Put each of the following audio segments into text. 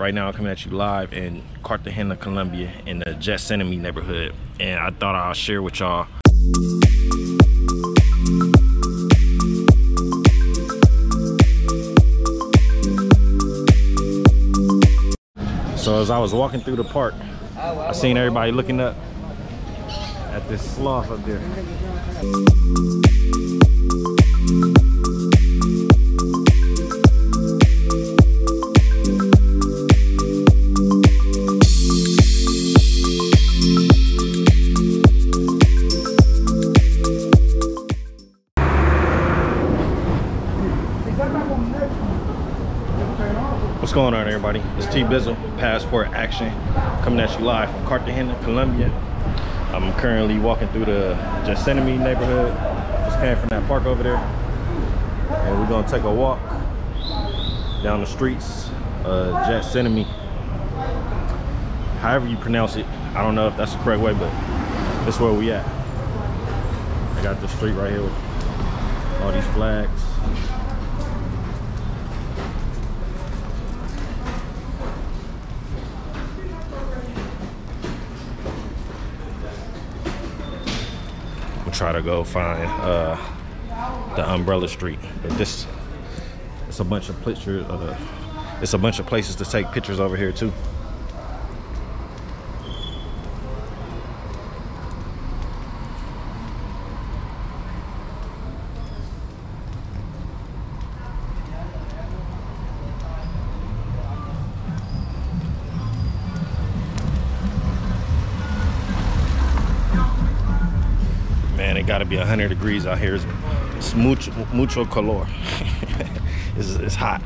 Right now I'm coming at you live in Cartagena, Colombia in the Getsemani neighborhood, and I thought I'll share with y'all So as I was walking through the park, I seen everybody looking up at this sloth up there. What's going on, everybody? It's T Bizzle, Passport Action, coming at you live from Cartagena, Colombia. I'm currently walking through the Getsemani neighborhood. Just came from that park over there, and we're gonna take a walk down the streets of Getsemani. However you pronounce it, I don't know if that's the correct way, but this is where we at. I got this street right here with all these flags. Try to go find the umbrella street, but it's a bunch of pictures. It's a bunch of places to take pictures over here too. Man, it gotta be 100 degrees out here. It's mucho calor. It's hot.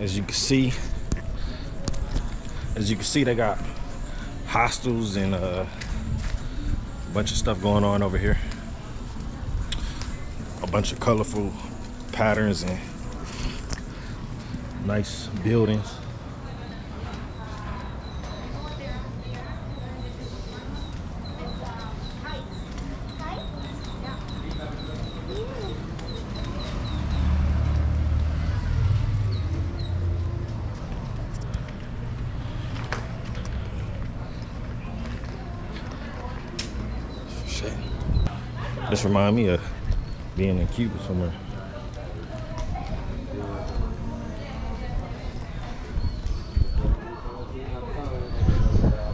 As you can see, they got hostels and a bunch of stuff going on over here. A bunch of colorful patterns and nice buildings. This reminds me of being in Cuba somewhere.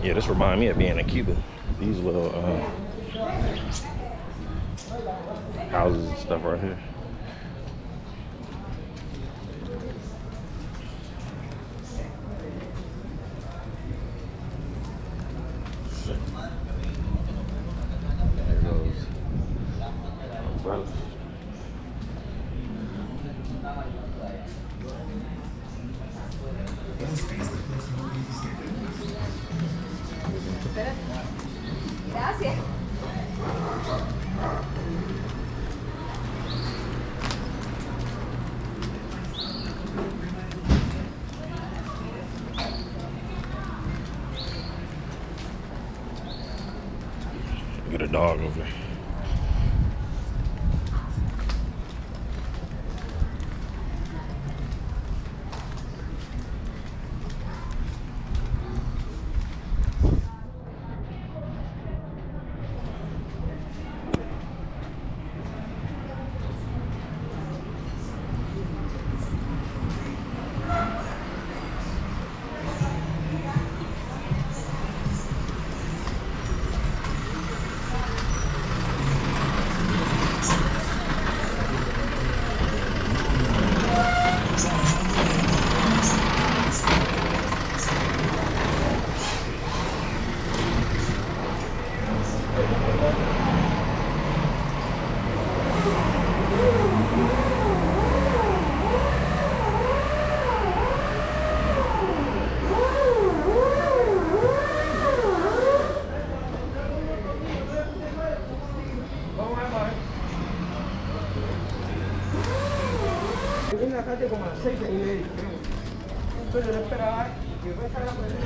Yeah, this reminds me of being in Cuba. These little houses and stuff right here. Gracias. Get a dog over there.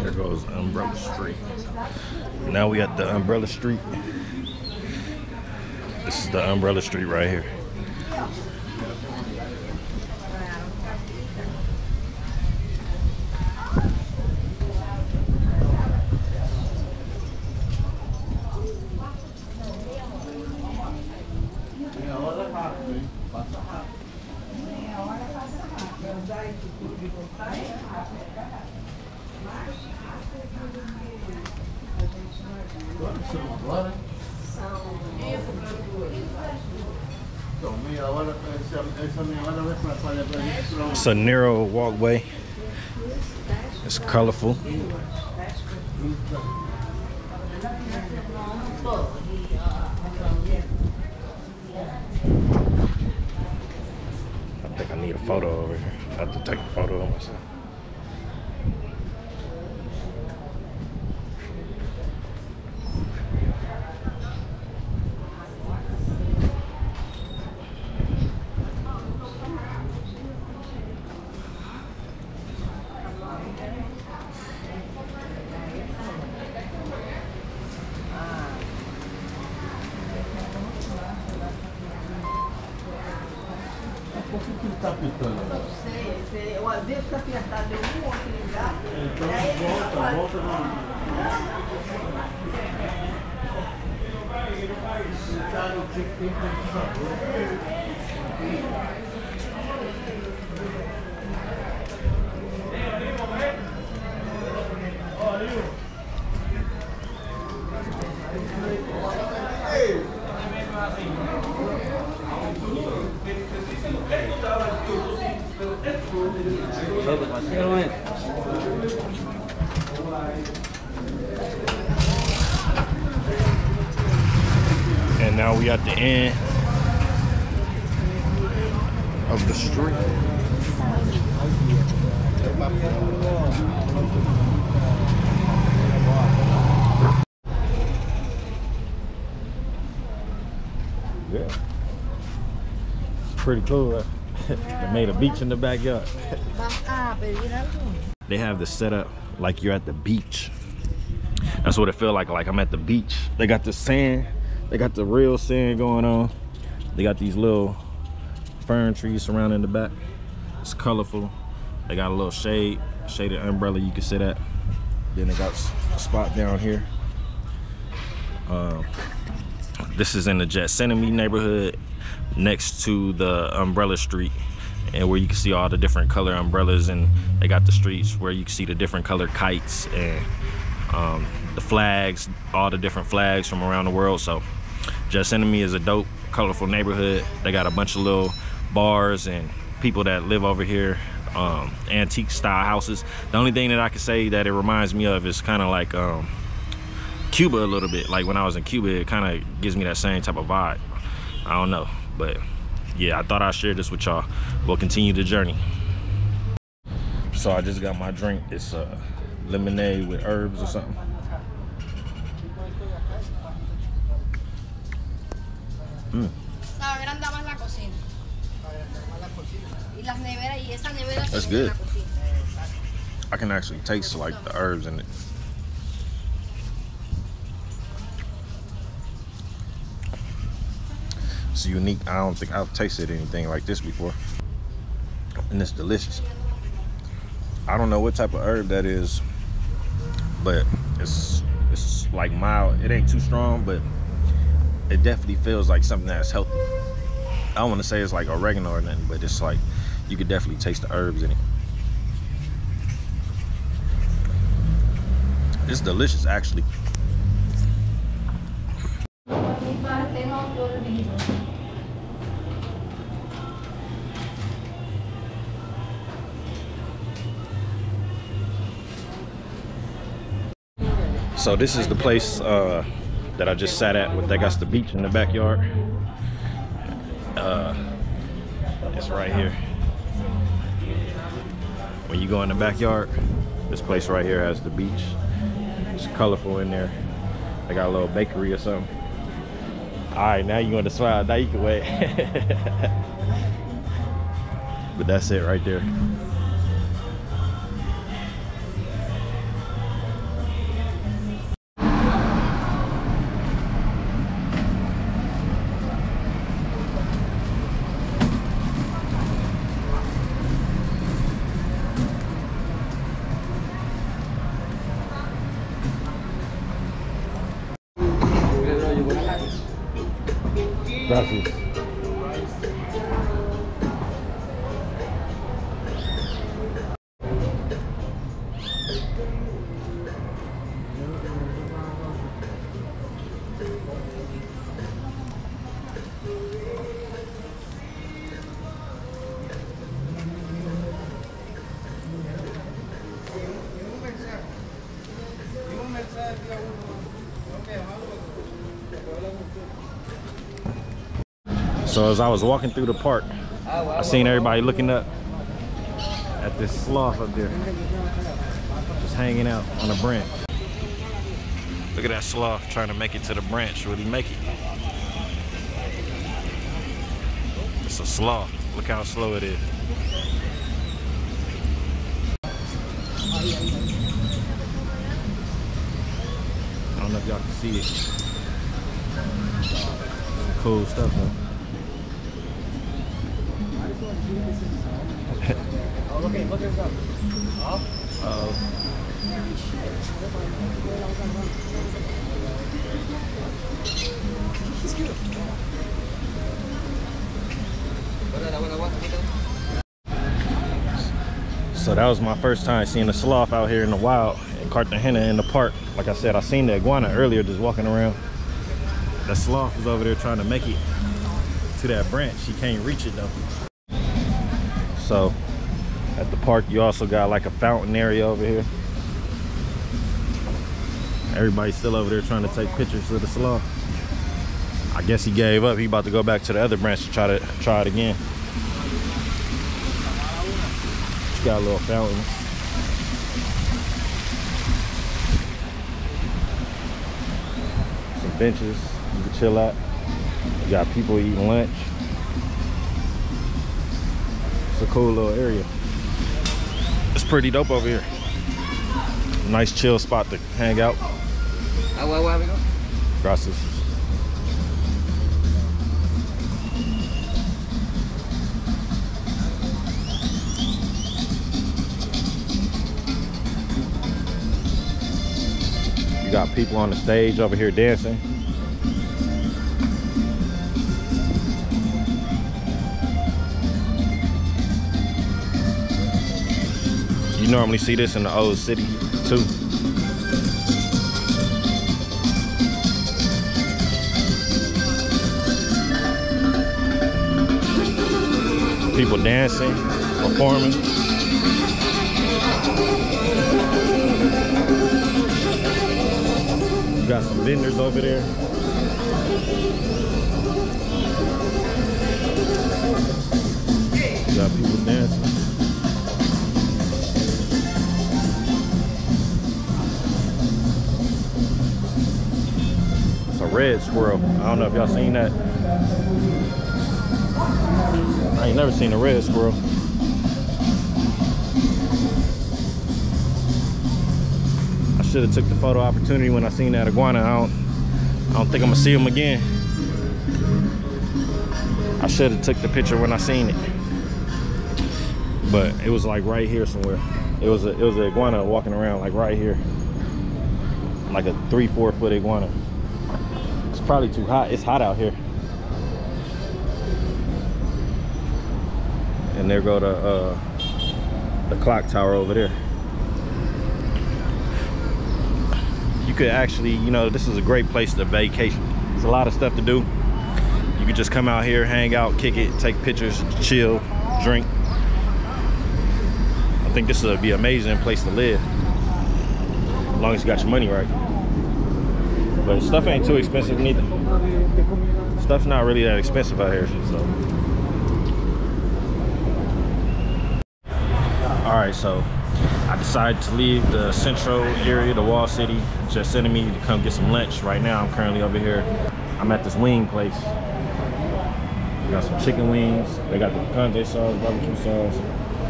There goes Umbrella Street. Now we at the Umbrella Street. This is the Umbrella Street right here. It's a narrow walkway. It's colorful. I think I need a photo over here. I have to take a photo of myself. And now we at the end of the street. Yeah, it's pretty cool. They made a beach in the backyard. They have this set up like you're at the beach. That's what it feels like I'm at the beach. They got the sand. They got the real sand going on. They got these little fern trees surrounding the back. It's colorful. They got a little shaded umbrella you can sit at. Then they got a spot down here. This is in the Getsemani neighborhood next to the Umbrella Street, and where you can see all the different color umbrellas, and they got the streets where you can see the different color kites and the flags, all the different flags from around the world. So Getsemani is a dope, colorful neighborhood. They got a bunch of little bars and people that live over here, antique style houses. The only thing that I can say that it reminds me of is kind of like Cuba a little bit. Like when I was in Cuba, it kind of gives me that same type of vibe. I don't know, but yeah, I thought I'd share this with y'all. We'll continue the journey. So I just got my drink. It's lemonade with herbs or something. That's good. I can actually taste like the herbs in it. It's unique. I don't think I've tasted anything like this before, and it's delicious. I don't know what type of herb that is, but it's like mild. It ain't too strong, but it definitely feels like something that's healthy. I don't want to say it's like oregano or nothing, but it's like you could definitely taste the herbs in it. It's delicious, actually. So this is the place that I just sat at. They got the beach in the backyard. It's right here. When you go in the backyard, this place right here has the beach. It's colorful in there. They got a little bakery or something. All right, now you're going to smile. Now you can wait. But that's it right there. Gracias. So as I was walking through the park, I seen everybody looking up at this sloth up there, just hanging out on a branch. Look at that sloth trying to make it to the branch. Will he make it? It's a sloth. Look how slow it is. I don't know if y'all can see it. Some cool stuff though. So that was my first time seeing a sloth out here in the wild in Cartagena in the park. Like I said, I seen the iguana earlier just walking around. That sloth was over there trying to make it to that branch. He can't reach it though. So at the park you also got like a fountain area over here. Everybody's still over there trying to take pictures of the sloth. I guess he gave up. He about to go back to the other branch to try it again. It's got a little fountain. Some benches you can chill at. You got people eating lunch. It's a cool little area. It's pretty dope over here. Nice chill spot to hang out. Gracias. You got people on the stage over here dancing. You normally see this in the old city too. People dancing, performing. You got some vendors over there. You got people dancing. It's a red squirrel. I don't know if y'all seen that. I ain't never seen a red squirrel. I should have took the photo opportunity when I seen that iguana. I don't think I'm gonna see him again. I should have took the picture when I seen it, but it was like right here somewhere. It was an iguana walking around like right here, like a 3-4 foot iguana. It's probably too hot. It's hot out here. And there go the clock tower over there. You could actually, you know, this is a great place to vacation. There's a lot of stuff to do. You could just come out here, hang out, kick it, take pictures, chill, drink. I think this would be an amazing place to live, as long as you got your money right. But stuff ain't too expensive neither. Stuff's not really that expensive out here, so. All right, so I decided to leave the central area, the wall city, Getsemani, to come get some lunch. Right now, I'm currently over here. I'm at this wing place. Got some chicken wings. They got the picante sauce, barbecue sauce.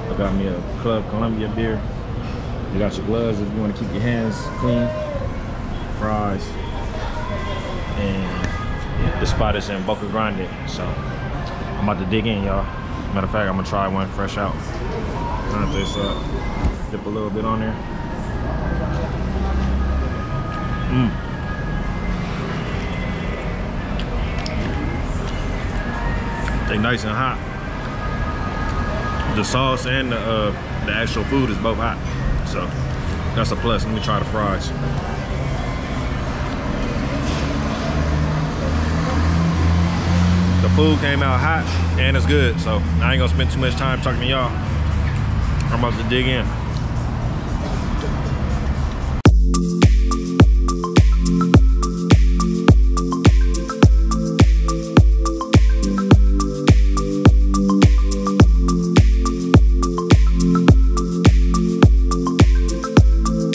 I got me a Club Colombia beer. You got your gloves if you want to keep your hands clean. Fries. And the spot is in Boca Grande. So I'm about to dig in, y'all. Matter of fact, I'm gonna try one fresh out. Turn this up. Dip a little bit on there. They nice and hot. The sauce and the actual food is both hot, so that's a plus. Let me try the fries. The food came out hot and it's good, so I ain't gonna spend too much time talking to y'all. I'm about to dig in.